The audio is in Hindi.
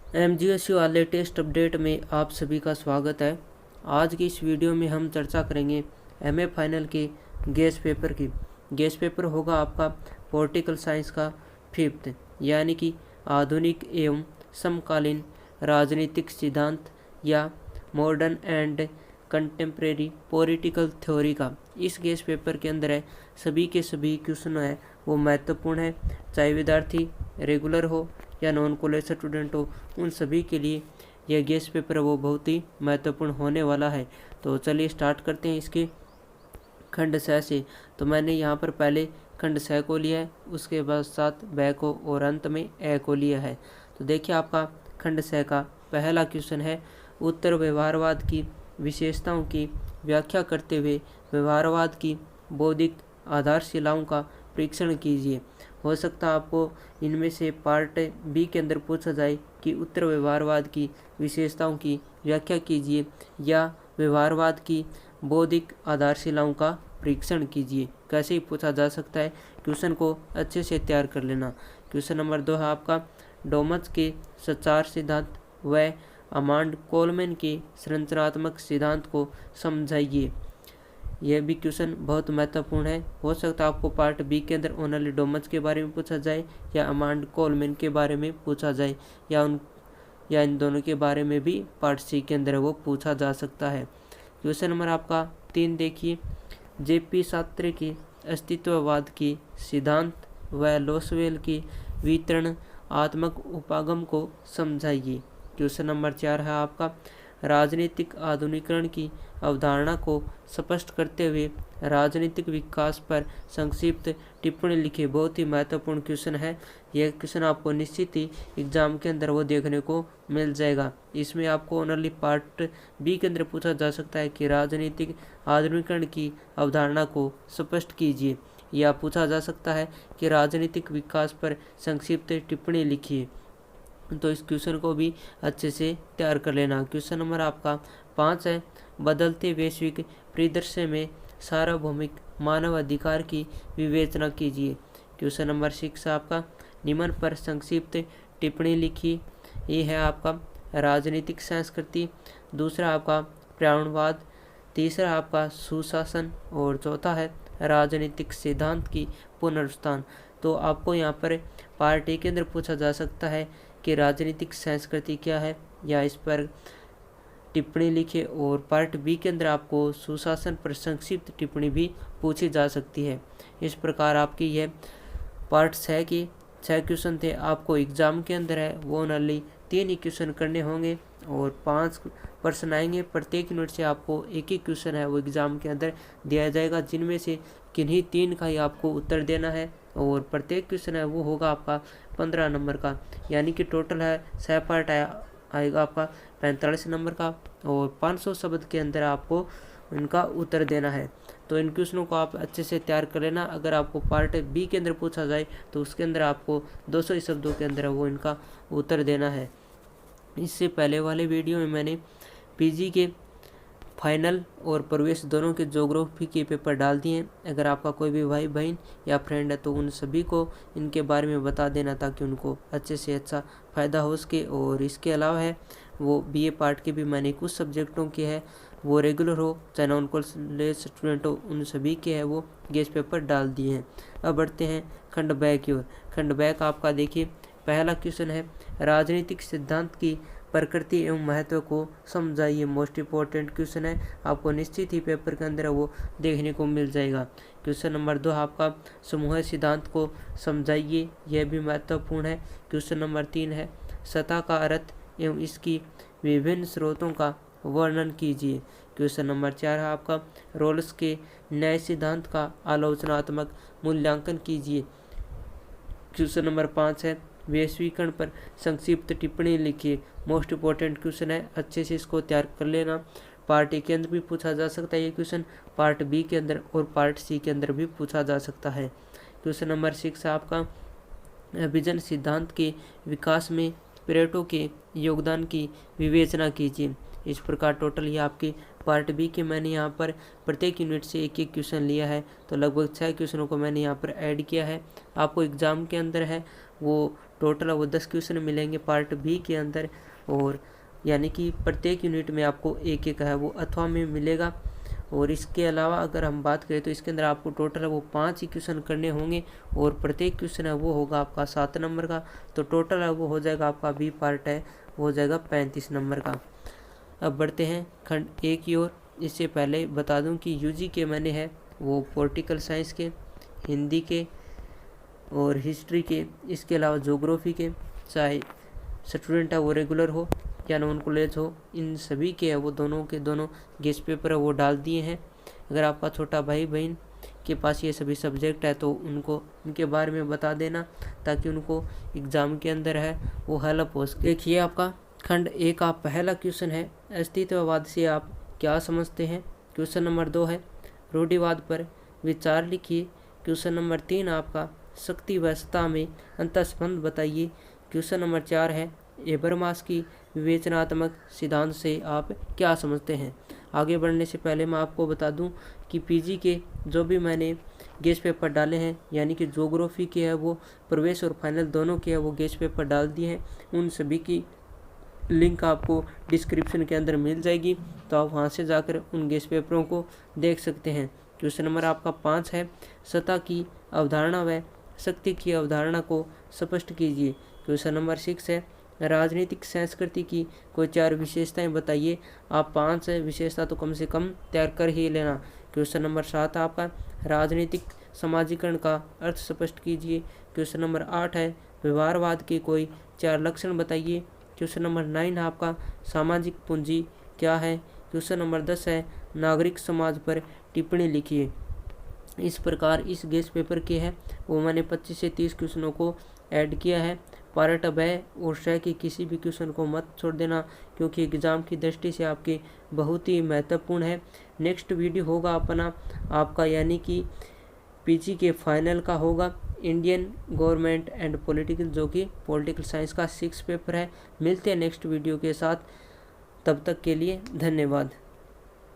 MGSU लेटेस्ट अपडेट में आप सभी का स्वागत है। आज की इस वीडियो में हम चर्चा करेंगे MA फाइनल के गेस्ट पेपर की। गेस्ट पेपर होगा आपका पॉलिटिकल साइंस का 5th, यानी कि आधुनिक एवं समकालीन राजनीतिक सिद्धांत या modern and contemporary political theory का। इस गेस्ट पेपर के अंदर है सभी के सभी क्वेश्चन है वो महत्वपूर्ण है, चाहे विद्यार्थी रेगुलर हो या नॉन कॉलेज स्टूडेंट हो, उन सभी के लिए यह गेस्ट पेपर वो बहुत ही महत्वपूर्ण होने वाला है। तो चलिए स्टार्ट करते हैं इसके खंड स से। तो मैंने यहाँ पर पहले खंड स को लिया है, उसके बाद साथ ब को और अंत में ए को लिया है। तो देखिए आपका खंड स का पहला क्वेश्चन है, उत्तर व्यवहारवाद की विशेषताओं की व्याख्या करते हुए व्यवहारवाद की बौद्धिक आधारशिलाओं का परीक्षण कीजिए। हो सकता है आपको इनमें से पार्ट बी के अंदर पूछा जाए कि उत्तर व्यवहारवाद की विशेषताओं की व्याख्या कीजिए या व्यवहारवाद की बौद्धिक आधारशिलाओं का परीक्षण कीजिए। कैसे ही पूछा जा सकता है, क्वेश्चन को अच्छे से तैयार कर लेना। क्वेश्चन नंबर 2 है आपका, डोमस के संचार सिद्धांत व अमांड कोलमैन के संरचनात्मक सिद्धांत को समझाइए। यह भी क्वेश्चन बहुत महत्वपूर्ण है। हो सकता है आपको पार्ट बी के अंदर ओनली डोमस के बारे में पूछा जाए या अमांड कोलमैन के बारे में पूछा जाए या इन दोनों के बारे में भी पार्ट सी के अंदर वो पूछा जा सकता है। क्वेश्चन नंबर आपका 3 देखिए, जेपी सात्रे की अस्तित्ववाद की सिद्धांत व लोसवेल की वितरण आत्मक उपागम को समझाइए। क्वेश्चन नंबर 4 है आपका, राजनीतिक आधुनिकीकरण की अवधारणा को स्पष्ट करते हुए राजनीतिक विकास पर संक्षिप्त टिप्पणी लिखिए। बहुत ही महत्वपूर्ण क्वेश्चन है। यह क्वेश्चन आपको निश्चित ही एग्जाम के अंदर वो देखने को मिल जाएगा। इसमें आपको ओनली पार्ट बी के अंदर पूछा जा सकता है कि राजनीतिक आधुनिकीकरण की अवधारणा को स्पष्ट कीजिए, या पूछा जा सकता है कि राजनीतिक विकास पर संक्षिप्त टिप्पणी लिखिए। तो इस क्वेश्चन को भी अच्छे से तैयार कर लेना। क्वेश्चन नंबर आपका 5 है, बदलते वैश्विक परिदृश्य में सार्वभौमिक मानव अधिकार की विवेचना कीजिए। क्वेश्चन नंबर 6 आपका, निम्न पर संक्षिप्त टिप्पणी लिखिए। ये है आपका राजनीतिक संस्कृति, दूसरा आपका पर्यावरणवाद, तीसरा आपका सुशासन और चौथा है राजनीतिक सिद्धांत की पुनरुत्थान। तो आपको यहाँ पर पार्ट ए के अंदर पूछा जा सकता है कि राजनीतिक संस्कृति क्या है, या इस पर टिप्पणी लिखे, और पार्ट बी के अंदर आपको सुशासन पर संक्षिप्त टिप्पणी भी पूछी जा सकती है। इस प्रकार आपकी यह पार्ट 6 की 6 क्वेश्चन थे। आपको एग्जाम के अंदर है वो ओनली 3 ही क्वेश्चन करने होंगे और 5 प्रश्न आएंगे। प्रत्येक यूनिट से आपको एक ही क्वेश्चन है वो एग्जाम के अंदर दिया जाएगा, जिनमें से किन्हीं 3 का ही आपको उत्तर देना है, और प्रत्येक क्वेश्चन है वो होगा आपका 15 नंबर का, यानी कि टोटल है 6 पार्ट आएगा आपका 45 नंबर का, और 500 शब्द के अंदर आपको इनका उत्तर देना है। तो इन क्वेश्चनों को आप अच्छे से तैयार कर लेना। अगर आपको पार्ट बी के अंदर पूछा जाए तो उसके अंदर आपको 200 शब्दों के अंदर वो इनका उत्तर देना है। इससे पहले वाले वीडियो में मैंने पीजी के फाइनल और प्रवेश दोनों के ज्योग्राफी के पेपर डाल दिए हैं। अगर आपका कोई भी भाई बहन या फ्रेंड है तो उन सभी को इनके बारे में बता देना, ताकि उनको अच्छे से अच्छा फ़ायदा हो सके। और इसके अलावा है वो बीए पार्ट के भी मैंने कुछ सब्जेक्टों के है वो रेगुलर हो चाहे नॉन कॉलेज स्टूडेंट हो, उन सभी के है वो गेस्ट पेपर डाल दिए हैं। अब बढ़ते हैं खंड ब की ओर। खंड ब का आपका देखिए पहला क्वेश्चन है, राजनीतिक सिद्धांत की प्रकृति एवं महत्व को समझाइए। मोस्ट इम्पोर्टेंट क्वेश्चन है, आपको निश्चित ही पेपर के अंदर वो देखने को मिल जाएगा। क्वेश्चन नंबर 2 आपका, समूह सिद्धांत को समझाइए। यह भी महत्वपूर्ण है। क्वेश्चन नंबर 3 है, सत्ता का अर्थ एवं इसकी विभिन्न स्रोतों का वर्णन कीजिए। क्वेश्चन नंबर 4 है आपका, रोल्स के न्याय सिद्धांत का आलोचनात्मक मूल्यांकन कीजिए। क्वेश्चन नंबर 5 है, वैश्वीकरण पर संक्षिप्त टिप्पणी लिखिए। मोस्ट इम्पोर्टेंट क्वेश्चन है, अच्छे से इसको तैयार कर लेना। पार्ट ए के अंदर भी पूछा जा सकता है ये क्वेश्चन, पार्ट बी के अंदर और पार्ट सी के अंदर भी पूछा जा सकता है। क्वेश्चन नंबर 6 आपका, अभिजन सिद्धांत के विकास में प्लेटो के योगदान की विवेचना कीजिए। इस प्रकार टोटल ये आपकी पार्ट बी के मैंने यहाँ पर प्रत्येक यूनिट से एक एक क्वेश्चन लिया है, तो लगभग 6 क्वेश्चनों को मैंने यहाँ पर ऐड किया है। आपको एग्ज़ाम के अंदर है वो टोटल वो 10 क्वेश्चन मिलेंगे पार्ट बी के अंदर, और यानी कि प्रत्येक यूनिट में आपको एक एक है वो अथवा में मिलेगा। और इसके अलावा अगर हम बात करें तो इसके अंदर आपको टोटल वो 5 ही क्वेश्चन करने होंगे, और प्रत्येक क्वेश्चन है वो होगा आपका 7 नंबर का। तो टोटल है वो हो जाएगा आपका बी पार्ट है वो हो जाएगा 35 नंबर का। अब बढ़ते हैं खंड ए की ओर। इससे पहले बता दूं कि यूजी के मैंने है वो पॉलिटिकल साइंस के, हिंदी के और हिस्ट्री के, इसके अलावा ज्योग्राफी के, चाहे स्टूडेंट है वो रेगुलर हो या नॉन कॉलेज हो, इन सभी के है वो दोनों के दोनों गेस्ट पेपर है वो डाल दिए हैं। अगर आपका छोटा भाई बहन के पास ये सभी सब्जेक्ट है तो उनको उनके बारे में बता देना, ताकि उनको एग्ज़ाम के अंदर है वो हेल्प हो सके। देखिए आपका खंड ए का पहला क्वेश्चन है, अस्तित्ववाद से आप क्या समझते हैं। क्वेश्चन नंबर 2 है, रूढ़िवाद पर विचार लिखिए। क्वेश्चन नंबर 3 आपका, शक्ति व सत्ता में अंतर्संबंध बताइए। क्वेश्चन नंबर 4 है, हेबरमास की विवेचनात्मक सिद्धांत से आप क्या समझते हैं। आगे बढ़ने से पहले मैं आपको बता दूं कि पीजी के जो भी मैंने गेस्ट पेपर डाले हैं, यानी कि ज्योग्राफी के है वो प्रवेश और फाइनल दोनों के है वो गेस्ट पेपर डाल दिए हैं, उन सभी की लिंक आपको डिस्क्रिप्शन के अंदर मिल जाएगी, तो आप वहां से जाकर उन गेस्ट पेपरों को देख सकते हैं। क्वेश्चन नंबर आपका 5 है, सत्ता की अवधारणा व शक्ति की अवधारणा को स्पष्ट कीजिए। क्वेश्चन नंबर 6 है, राजनीतिक संस्कृति की कोई 4 विशेषताएं बताइए। आप 5 विशेषता तो कम से कम तैयार कर ही लेना। क्वेश्चन नंबर 7 आपका, राजनीतिक समाजीकरण का अर्थ स्पष्ट कीजिए। क्वेश्चन नंबर 8 है, व्यवहारवाद के कोई 4 लक्षण बताइए। क्वेश्चन नंबर 9 आपका, सामाजिक पूंजी क्या है। क्वेश्चन नंबर 10 है, नागरिक समाज पर टिप्पणी लिखिए। इस प्रकार इस गेस्ट पेपर के है वो मैंने 25 से 30 क्वेश्चनों को ऐड किया है। पार्ट ब और श के किसी भी क्वेश्चन को मत छोड़ देना, क्योंकि एग्ज़ाम की दृष्टि से आपके बहुत ही महत्वपूर्ण है। नेक्स्ट वीडियो होगा अपना आपका यानी कि पीजी के फाइनल का होगा, इंडियन गवर्नमेंट एंड पॉलिटिकल, जो कि पॉलिटिकल साइंस का 6 पेपर है। मिलते हैं नेक्स्ट वीडियो के साथ, तब तक के लिए धन्यवाद।